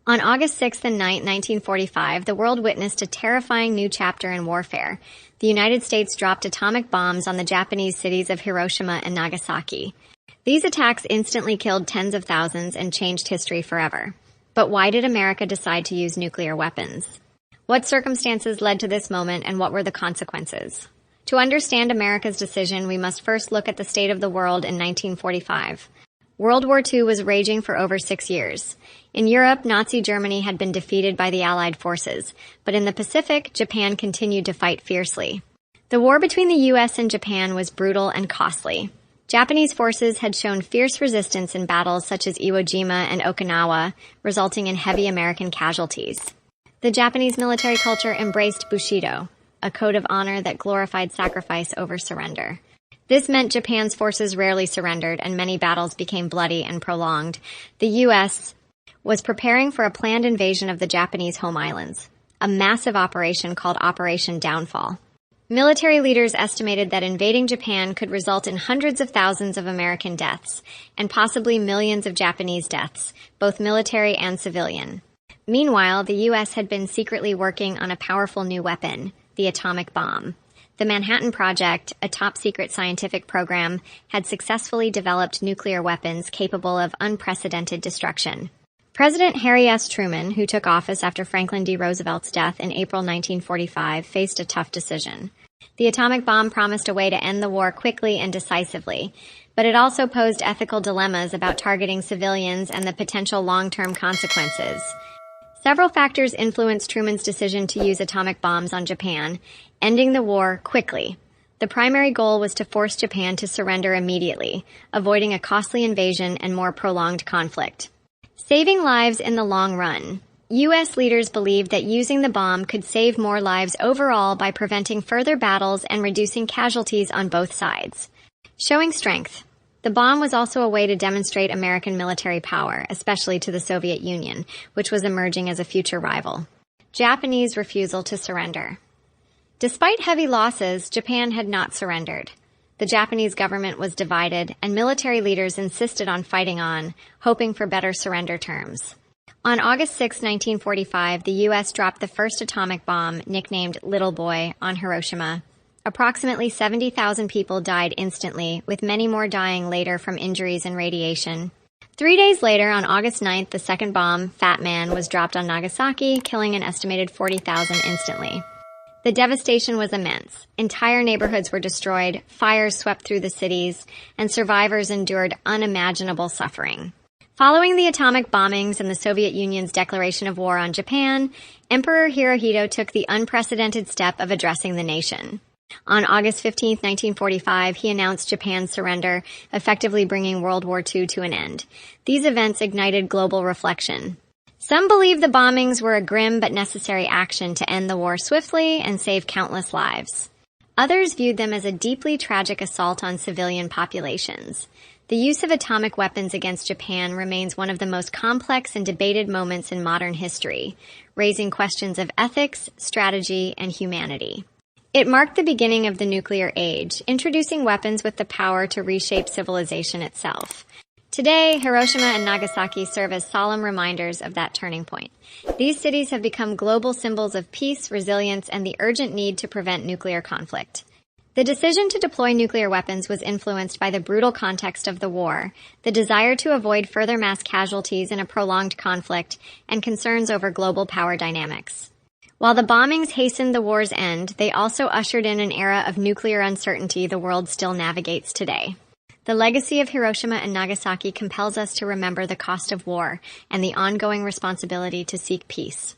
On August 6th and 9th, 1945, the world witnessed a terrifying new chapter in warfare. The United States dropped atomic bombs on the Japanese cities of Hiroshima and Nagasaki. These attacks instantly killed tens of thousands and changed history forever. But why did America decide to use nuclear weapons? What circumstances led to this moment, and what were the consequences? To understand America's decision, we must first look at the state of the world in 1945. World War II was raging for over 6 years. In Europe, Nazi Germany had been defeated by the Allied forces, but in the Pacific, Japan continued to fight fiercely. The war between the U.S. and Japan was brutal and costly. Japanese forces had shown fierce resistance in battles such as Iwo Jima and Okinawa, resulting in heavy American casualties. The Japanese military culture embraced Bushido, a code of honor that glorified sacrifice over surrender. This meant Japan's forces rarely surrendered, and many battles became bloody and prolonged. The U.S. was preparing for a planned invasion of the Japanese home islands, a massive operation called Operation Downfall. Military leaders estimated that invading Japan could result in hundreds of thousands of American deaths, and possibly millions of Japanese deaths, both military and civilian. Meanwhile, the U.S. had been secretly working on a powerful new weapon, the atomic bomb. The Manhattan Project, a top-secret scientific program, had successfully developed nuclear weapons capable of unprecedented destruction. President Harry S. Truman, who took office after Franklin D. Roosevelt's death in April 1945, faced a tough decision. The atomic bomb promised a way to end the war quickly and decisively, but it also posed ethical dilemmas about targeting civilians and the potential long-term consequences. Several factors influenced Truman's decision to use atomic bombs on Japan, ending the war quickly. The primary goal was to force Japan to surrender immediately, avoiding a costly invasion and more prolonged conflict. Saving lives in the long run. U.S. leaders believed that using the bomb could save more lives overall by preventing further battles and reducing casualties on both sides. Showing strength. The bomb was also a way to demonstrate American military power, especially to the Soviet Union, which was emerging as a future rival. Japanese refusal to surrender. Despite heavy losses, Japan had not surrendered. The Japanese government was divided, and military leaders insisted on fighting on, hoping for better surrender terms. On August 6, 1945, the U.S. dropped the first atomic bomb, nicknamed Little Boy, on Hiroshima. Approximately 70,000 people died instantly, with many more dying later from injuries and radiation. 3 days later, on August 9th, the second bomb, Fat Man, was dropped on Nagasaki, killing an estimated 40,000 instantly. The devastation was immense. Entire neighborhoods were destroyed, fires swept through the cities, and survivors endured unimaginable suffering. Following the atomic bombings and the Soviet Union's declaration of war on Japan, Emperor Hirohito took the unprecedented step of addressing the nation. On August 15, 1945, he announced Japan's surrender, effectively bringing World War II to an end. These events ignited global reflection. Some believe the bombings were a grim but necessary action to end the war swiftly and save countless lives. Others viewed them as a deeply tragic assault on civilian populations. The use of atomic weapons against Japan remains one of the most complex and debated moments in modern history, raising questions of ethics, strategy, and humanity. It marked the beginning of the nuclear age, introducing weapons with the power to reshape civilization itself. Today, Hiroshima and Nagasaki serve as solemn reminders of that turning point. These cities have become global symbols of peace, resilience, and the urgent need to prevent nuclear conflict. The decision to deploy nuclear weapons was influenced by the brutal context of the war, the desire to avoid further mass casualties in a prolonged conflict, and concerns over global power dynamics. While the bombings hastened the war's end, they also ushered in an era of nuclear uncertainty the world still navigates today. The legacy of Hiroshima and Nagasaki compels us to remember the cost of war and the ongoing responsibility to seek peace.